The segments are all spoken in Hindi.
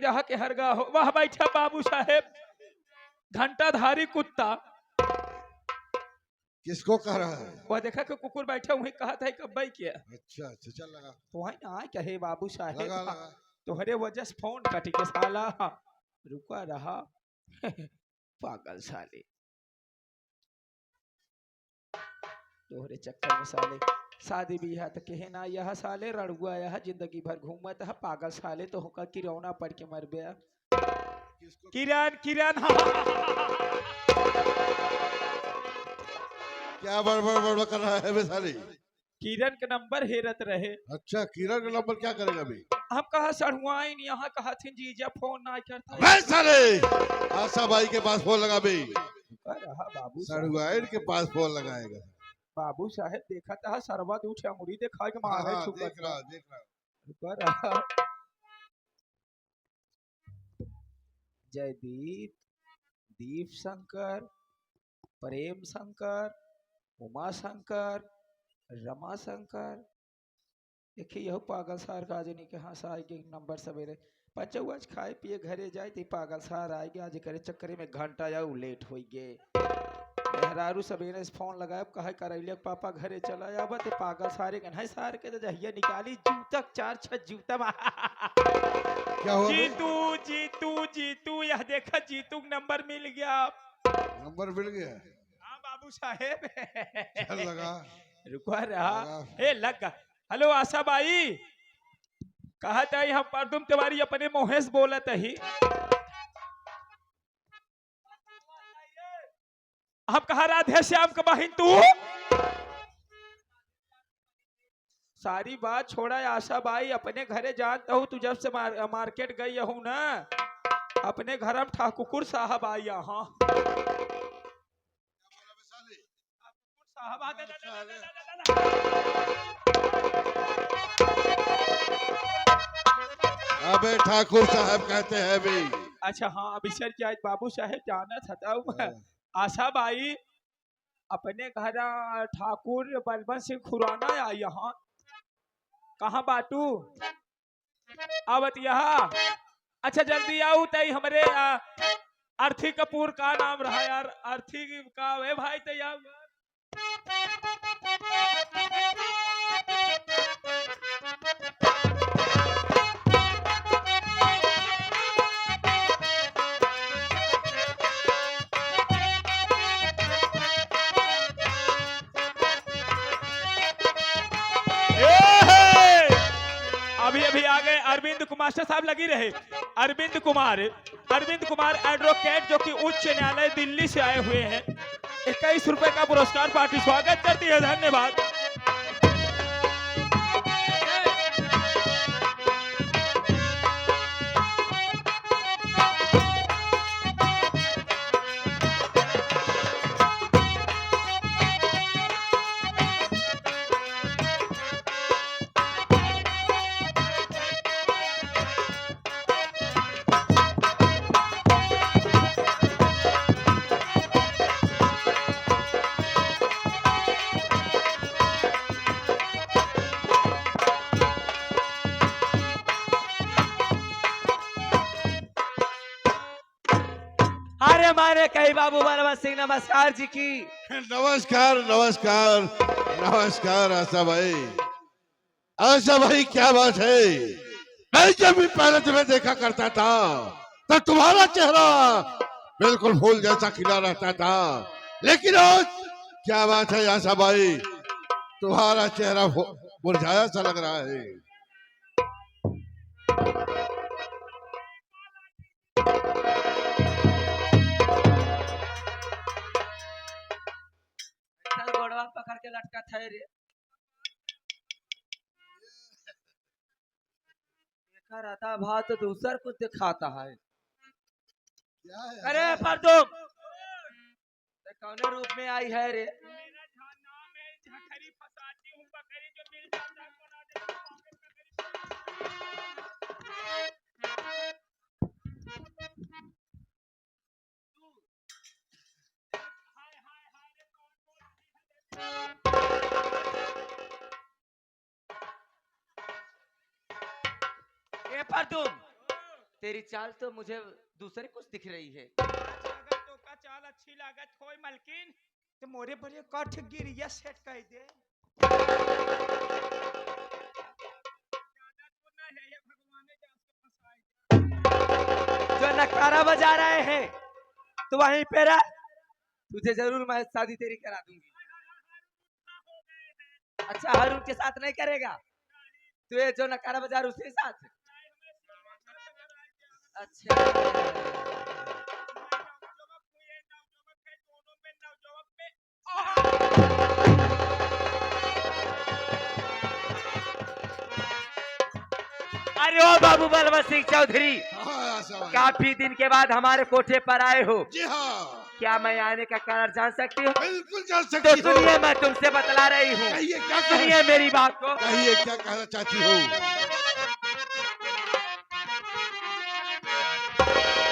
रहा के हरगा हो। वह बैठा बाबू साहेब घंटाधारी कुत्ता। किसको कह रहा है? वह देखा कि कुकुर बैठा वहीं कहा था कब भाई क्या। अच्छा अच्छा चल लगा। तो वही ना कहे बाबू साहेब लगा लगा। तुम्हारे वजह से फोन कट के साला रुका रहा पागल साले तोहरे चक्कर में साले शादी ब्याह तो कहे ना यह साले रड़ुआ यह जिंदगी भर घूमत है पागल साले तो होकर किरौना पड़ के मर गया। किरण किरण क्या बड़बड़ कर रहा है साली? किरण का नंबर हेरत रहे। अच्छा किरण का नंबर क्या करेगा अभी? हम कहा सड़ुआइन यहाँ कहा थी जीजा फोन ना करता मैं साले आशा बाई के पास फोन लगा भी। रहा बाबू सड़ुआइन के पास फोन लगाएगा। बाबू साहेब देखा था सरबत उठे अंगुरी देखा के मारे देख रहा रुका रहा। जयदीप दीप शंकर प्रेम शंकर उमा शंकर रमा शंकर देखिए यह पागल सार का आजनी के हाँ सार के नंबर सवेरे पचौ आज खाए पिए घरे जाए तो पागल सार आएगी आज करे चक्कर में घंटा या लेट हो गए। मेहरारू सवेरे फोन लगाए कहे करैले पापा घरे चला जाब तो पागल सारे गन सार के तो जहिया निकाली जूतक 4-6 जूता क्या हुआ? जीतू जीतू जीतू यह देखा जीतू नंबर मिल गया। नंबर मिल गया? हाँ बाबू साहेब चल लगा। रुका रहा हे लगा। हेलो आशा बाई कहा था हम परदुम तिवारी अपने मोहेश बोलत ही। हम कहा राधे श्याम का बहन तू सारी बात छोड़ा आशा बाई अपने घरे जानता हूँ तू जब से मार्केट गई हूँ ना अपने घर में ठाकुर साहब आई यहाँ अबे ठाकुर साहब कहते हैं भी। अच्छा हाँ अभिषर जाए बाबू साहेब जाना था आशा बाई अपने घर ठाकुर बलबन सिंह खुराना आई यहाँ कहाँ बाटू आवत यहाँ। अच्छा जल्दी आओ तई हमारे आर्थी कपूर का नाम रहा यार आर्थी का वे भाई तैयार। अभी अभी आ गए अरविंद कुमार साहब लगी रहे। अरविंद कुमार एडवोकेट जो कि उच्च न्यायालय दिल्ली से आए हुए हैं 21 रुपए का पुरस्कार पार्टी स्वागत करती है धन्यवाद। हमारे कई बाबू बलवंत सिंह नमस्कार जी की। नमस्कार नमस्कार नमस्कार आशा भाई। आशा भाई क्या बात है? मैं जब भी पहले तुम्हें देखा करता था तो तुम्हारा चेहरा बिल्कुल फूल जैसा खिला रहता था लेकिन आज क्या बात है आशा भाई तुम्हारा चेहरा मुरझाया सा लग रहा है। पकड़ के लटका था रे देखा रहता भाव तो दूसर कुछ दिखाता है। अरे फरदुम कौन रूप में आई है रे? मेरा नाम है झखरी फसाती हूँ बकरी जो मिल जाता पर तुम तेरी चाल तो मुझे दूसरे कुछ दिख रही है। अगर तो का चाल अच्छी लागत कोई मलकिन तो मोरे पर ये कठ गिरिया सेट कर दे। ज्यादा तो ना है ये भगवान ने जान के फंसाए। जो नकारा बजा रहे हैं तो वहीं पे रह, तुझे जरूर मैं शादी तेरी करा दूंगी। अच्छा, हर उनके साथ नहीं करेगा तू, ये जो नकारा बजा रहा उसके साथ। अच्छा, अरे ओ बाबू बलवंत सिंह चौधरी, हाँ आशा भाई। काफी दिन के बाद हमारे कोठे पर आए हो। जी हाँ, क्या मैं आने का कारण जान सकती हूँ? बिल्कुल जान तो सकती हो। सुनिए, मैं तुमसे बतला रही हूँ, कहिए क्या सुनिए मेरी बात को। कहिए क्या कहना चाहती हो?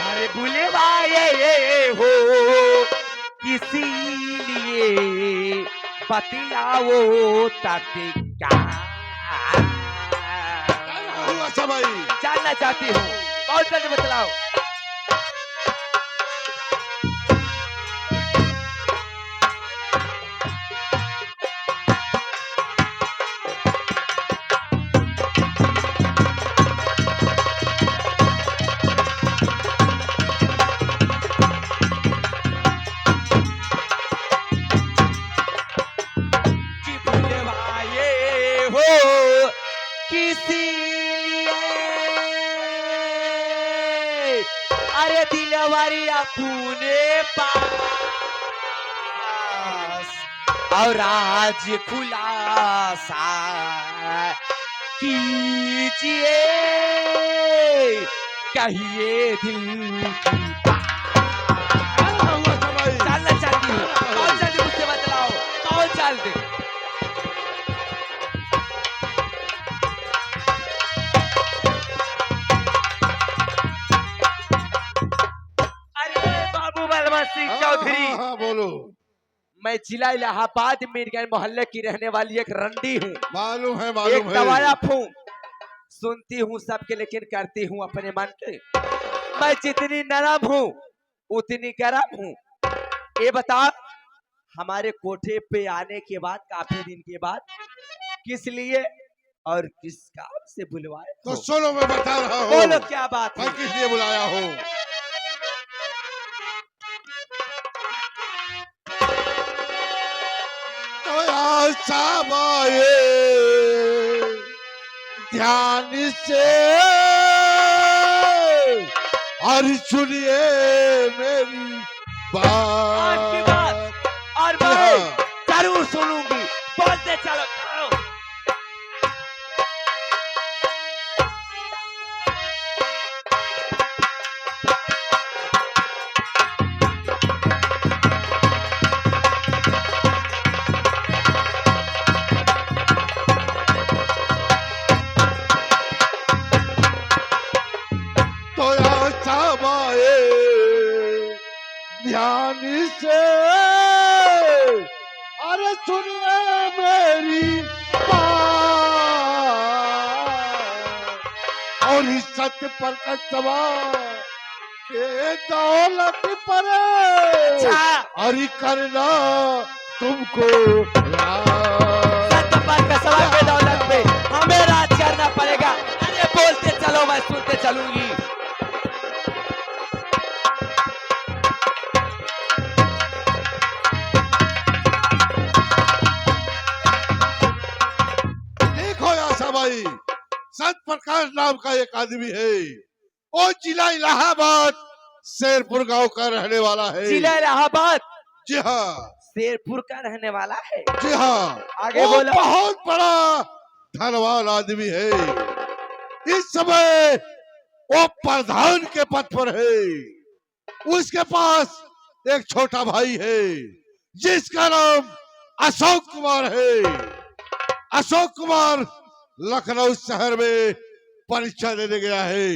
अरे बुलवाए हो इसीलिए बतलाओ तत्काल। आशा भाई, जानना चाहती हूँ, बहुत जल्द बतलाओ। कि बुलवाए हो किसी लिए, अरे दिलवारी अपने पास, और आज खुलासा कीजिए, कहिए दिल की आशा भाई। जानना चाहती हूँ, कौन जल्दी मुझसे बतलाओ, कौन जल्दी। अरे बाबू बलवंत सिंह चौधरी, हाँ, बोलो। मैं जिला इलाहाबाद मीरगंज मोहल्ले की रहने वाली एक रंडी हूँ, मालूम है, एक मालूम है। दवाया हूँ। सुनती हूँ सबके लेकिन करती हूँ अपने मन के। मैं जितनी नरम हूँ उतनी गर्म हूँ। ये बता, हमारे कोठे पे आने के बाद, काफी दिन के बाद, किस लिए और किस काम से बुलवाए तो हो? सुनो, मैं बता रहा हूँ। बोलो क्या बात है? मैं किस लिए बुलाया हूँ? तो आशा भाई, ध्यान से और सुनिए मेरी आपकी बात। बात और मैं हाँ। जरूर सुनूंगी, बोलते चलो चलो। तो आशा भाई, ध्यान से अरे सुनिए मेरी बात, और इस सत्य पर कसवा के दौलत पर अच्छा, अरे करना तुमको सत्य पर कसवा के दौलत पे हमें राज करना पड़ेगा। अरे बोलते चलो, मैं सुनते चलूंगी। देखो आशा भाई, सत प्रकाश नाम का एक आदमी है, वो जिला इलाहाबाद शेरपुर गांव का रहने वाला है। जिला इलाहाबाद जी हाँ, शेरपुर का रहने वाला है। जी हाँ, आगे वो बोलो। बहुत बड़ा धनवान आदमी है। इस समय वो प्रधान के पद पर है। उसके पास एक छोटा भाई है जिसका नाम अशोक कुमार है। अशोक कुमार लखनऊ शहर में परीक्षा देने गया है।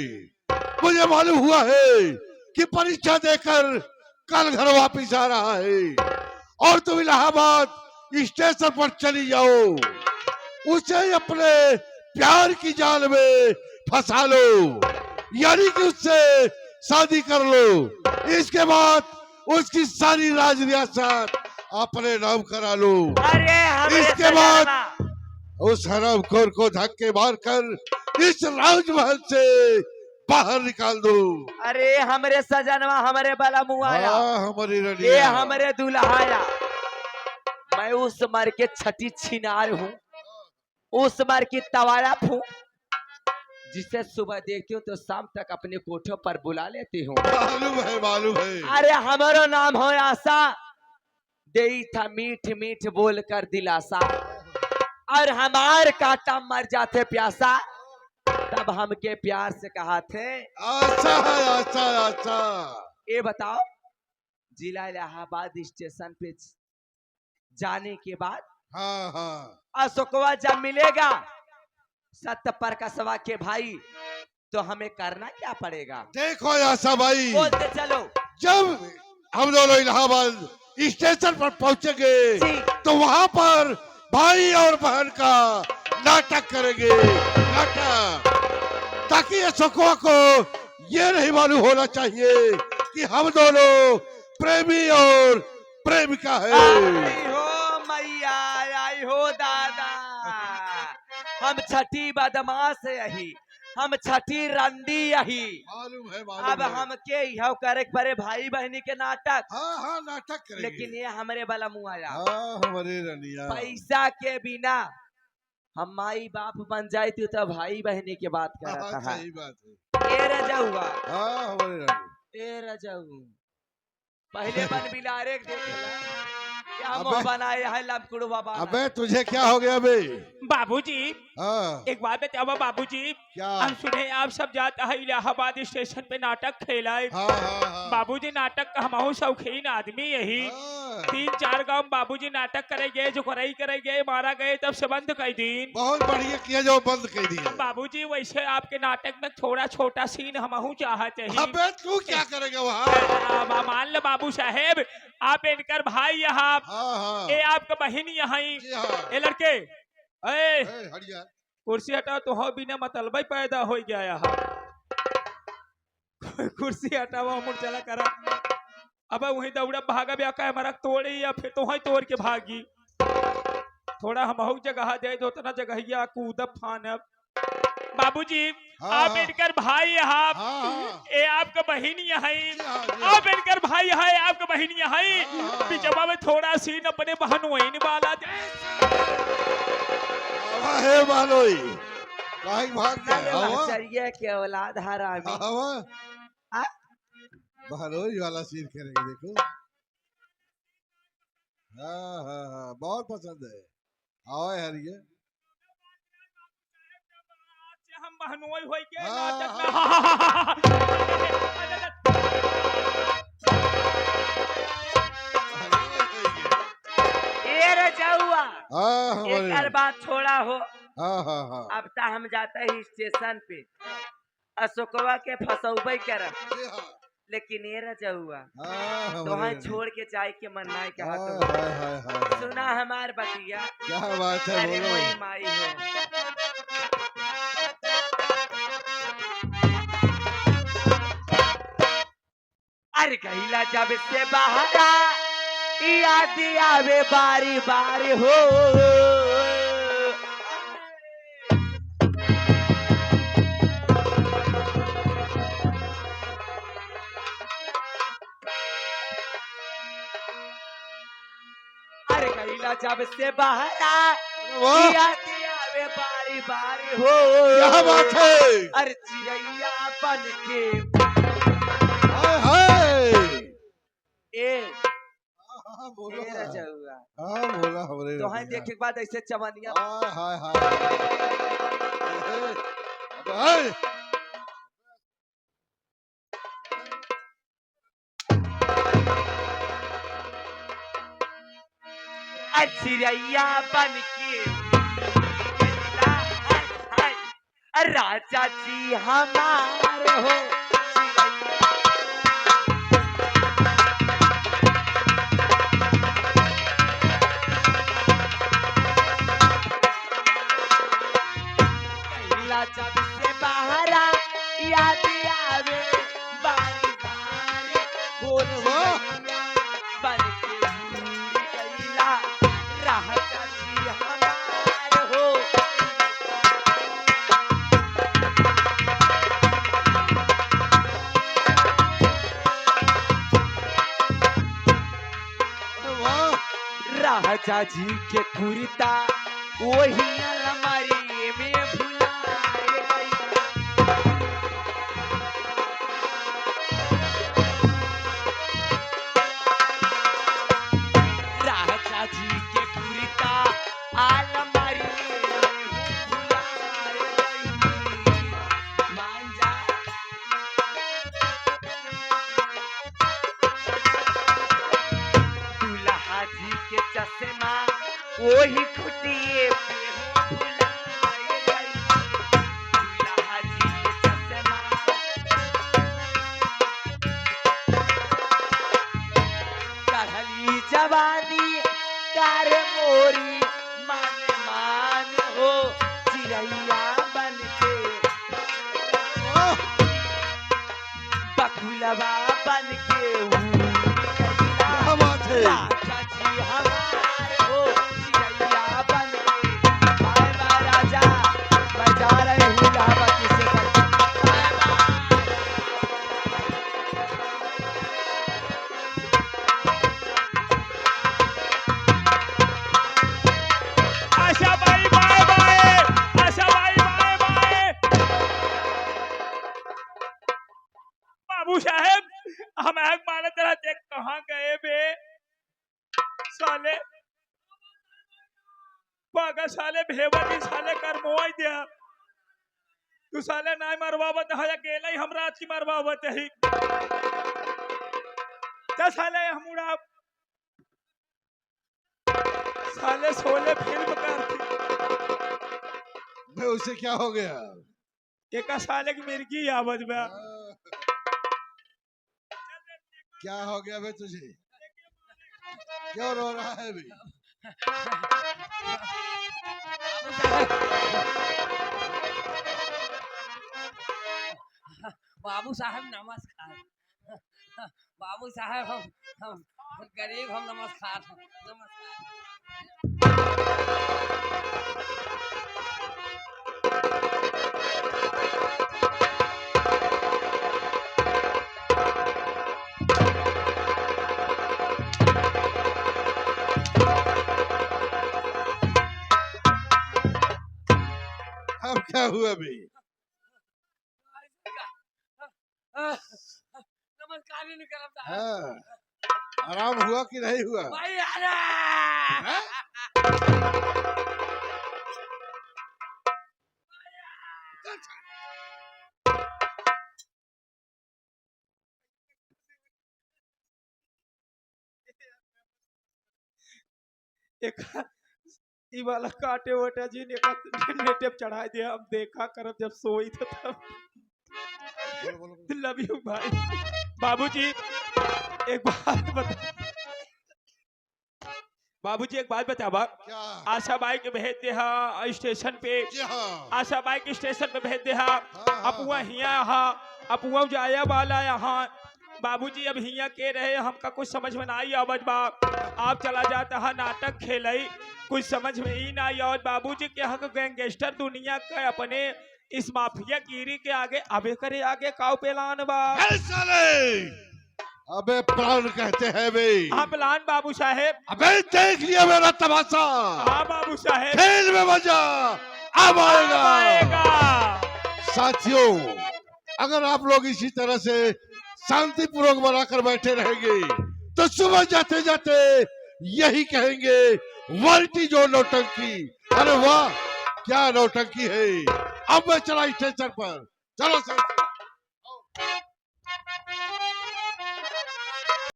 मुझे मालूम हुआ है कि परीक्षा देकर कल घर वापिस आ रहा है, और तुम इलाहाबाद स्टेशन पर चली जाओ, उसे अपने प्यार की जाल में फंसा लो। यानी कि उससे शादी कर लो। इसके बाद उसकी सारी राज रियासत अपने नाम करा लो। अरे हमरे इसके बाद सजनवा, उस हरामखोर को धक्के मारकर इस राजमहल से बाहर निकाल दो। अरे हमरे सजनवा, हमरे बला मुआया, हाँ, हमारी ये रनिया। हमरे दुल्हाया। मैं उस मर के छठी छिनार हूँ, उस मर की तवाड़ा हूँ, जिसे सुबह देखती हूँ तो शाम तक अपने कोठों पर बुला लेती हूँ। मालूम है, मालूम है। अरे हमारो नाम हो आशा, देई था मीठ मीठ बोल कर दिलासा, और हमार काटा मर जाते प्यासा, तब हमके प्यार से कहा थे। अच्छा है, अच्छा, अच्छा। ये बताओ, जिला इलाहाबाद स्टेशन पे जाने के बाद हाँ, हाँ। अशोकवा जब मिलेगा सत्य प्रकाशवा के भाई, तो हमें करना क्या पड़ेगा? देखो आशा भाई, बोलते चलो। जब हम दोनों इलाहाबाद स्टेशन पर पहुंचेंगे जी। तो वहां पर भाई और बहन का नाटक करेंगे, नाटक, ताकि अशोकवा को ये नहीं मालूम होना चाहिए कि हम दोनों प्रेमी और प्रेमिका है। आई हो मैया, आई हो दादा, हम छठी बदमाश यही, हम छठी रंडी यही। मालूम है, अब मालूम है। हमके यह करे परे भाई बहनी के नाटक, हाँ, हाँ, नाटक करेंगे। लेकिन ये हमरे बला मुआया, हाँ, हमारे रनिया। पैसा के बिना हम माई बाप बन जाती तो भाई बहनी की बात हाँ, करता है। सही बात है। ए रजौआ, हाँ, हमारे रानी। ए रजऊ, पहले बन बिलारे के देख ला, क्या अबे- मुंह बनाए है लमकुड़ बाबा। अबे तुझे क्या हो गया बे? बाबूजी, हाँ, एक बात बताओ बाबूजी, क्या? हम सुने आप सब जाता है इलाहाबाद स्टेशन पे नाटक खेलाए। हाँ, हाँ, हाँ। बाबूजी नाटक का हमहू शौकीन आदमी यही। हाँ, 3-4 गांव बाबूजी नाटक करे गए, जो कराई करे गए, मारा गए, तब से बंद कर दिन। बहुत बढ़िया किया जो बंद कर दिया। बाबूजी वैसे आपके नाटक में थोड़ा छोटा सीन हमहू चाहते हैं। अबे तू क्या करेगा वहाँ? मान लो बाबू साहेब, आप इनकर भाई यहाँ, हाँ, हाँ। ए आपका बहन यहाँ, जी हाँ। ए लड़के, ए ए, हट जा। कुर्सी हटाओ, तो हो बिना मतलब ही पैदा हो गया यहाँ। कुर्सी हटाओ, मुड़ चला करा। अब वही दौड़ा भागा ब्या का हमारा तोड़ी, या फिर तो वही तोड़ के भागी। थोड़ा हम जगह दे दो, उतना जगह कूदब फानब। बाबूजी, हाँ, आप हाँ। इनकर भाई यहाँ, हाँ, हाँ। ए आपका बहन यहाँ, हाँ, हाँ। आप इनकर भाई है, आपका बहन यहाँ, हाँ। पिछवा में थोड़ा सीन अपने बहन वही वाला दे। आवा है मालोई, काहे भाग गया? आवा, चरिया के औलाद हरामी। आवा। आ? बहनोई वाला सीन करेंगे, देखो। हाँ, हाँ, हाँ, बहुत पसंद है। आओ हरिये। हम बहनोई होई के हाँ, नाटक ए रजौआ, हाँ, हमारे एक बात छोड़ा हो, हाँ, हाँ, हाँ। अब तो हम जाते हैं स्टेशन पे, अशोकवा के फसौबे करब, जी हाँ। लेकिन ये रजौआ हाँ, तो हमारे वहाँ छोड़ के जाए के मन नहीं कहा हाँ, तो। हाँ, हाँ, हाँ। सुना हमार बतिया, क्या बात है, अरे बोलो। वही माई हो। अरे कहिला जब से बाहर याद आवे बारी बारी हो। अरे कहिला जब से बाहर वाह, याद आवे बारी बारी हो। क्या बात है? अरे चिड़ैया बन के हाय, हाय। ए हाँ, बोलो ए ना। रजौआ, हाँ, बोला हमारे तो है रनिया। देखे के बाद ऐसे चवनिया हाय, हाय, हाय। अबे, हाय। चिड़ैया बन के राजा जी हमार हो। चिड़ैया जब से बाहर याद राजा जी के कुर्ता वही अलमारी में भुलाए गई। राजा जी के कुर्ता अलमारी में भुलाए गई। मान जा दूल्हा जी के चश्मा वही खुटिए पे हो भुलाए गई। दूल्हा जी के चश्मा चढ़ली जवानी कार मोरी मान मान हो चिड़ैया बन के बकुलवा बन के क्या बात है? राजा जी हमारे हो चिड़ैया बन के। बाय बाय राजा, मैं जा रही हूँ इलाहाबाद से। Bye bye. आशा बाई बाय बाय, आशा बाई बाय बाय। बाबू साहेब हम आग माने तेरा देख कहाँ गए बे साले पागा साले भेवती साले कर मोई दिया तू साले नाय मरवावत है अकेला ही हमरा अच्छी मरवावत है क्या साले हमरा साले सोले फिल्म करती मैं उसे क्या हो गया? एक साले की मिर्गी आवाज में क्या हो गया बे तुझे? क्यों रो रहा है बे? बाबू साहब नमस्कार। बाबू साहब हम गरीब हम नमस्कार नमस्कार। अब क्या हुआ बे? नमस्कार नहीं करता है। हाँ, आराम हुआ कि नहीं हुआ? भाई अरे हाँ? एक ई वाला काटे वटे जी ने नेटेप चढ़ा दिया हम देखा करब जब सोई थे तब लव यू भाई बाबूजी एक बात बता बाबूजी एक बात बतावा क्या? आशा बाई के भेज दे हा स्टेशन पे जी हाँ। आशा बाई के स्टेशन पे भेज दे हा हाँ, अपुआ हिया हा अपुआ जाया वाला यहाँ बाबूजी अब हिया के रहे हमका कुछ समझ में नहीं आवत बा आप चला जाता है नाटक खेलई कुछ समझ में ही नहीं आवत बाबूजी के यहाँ गैंगस्टर दुनिया का अपने इस माफिया गिरी के आगे अबे करे आगे काव पेलान बा अरे साले! अबे प्लान कहते हैं बे। हाँ प्लान बाबू साहेब अबे देख लिया मेरा तमाशा। हाँ बाबू साहेब खेल में मजा अब अब आएगा। आएगा साथियों, अगर आप लोग इसी तरह से शांतिपूर्वक बनाकर बैठे रहेंगे तो सुबह जाते जाते यही कहेंगे वर्टी जो नौटंकी। अरे वाह क्या नौटंकी है। अब मैं चला स्टेशन पर। चलो सर।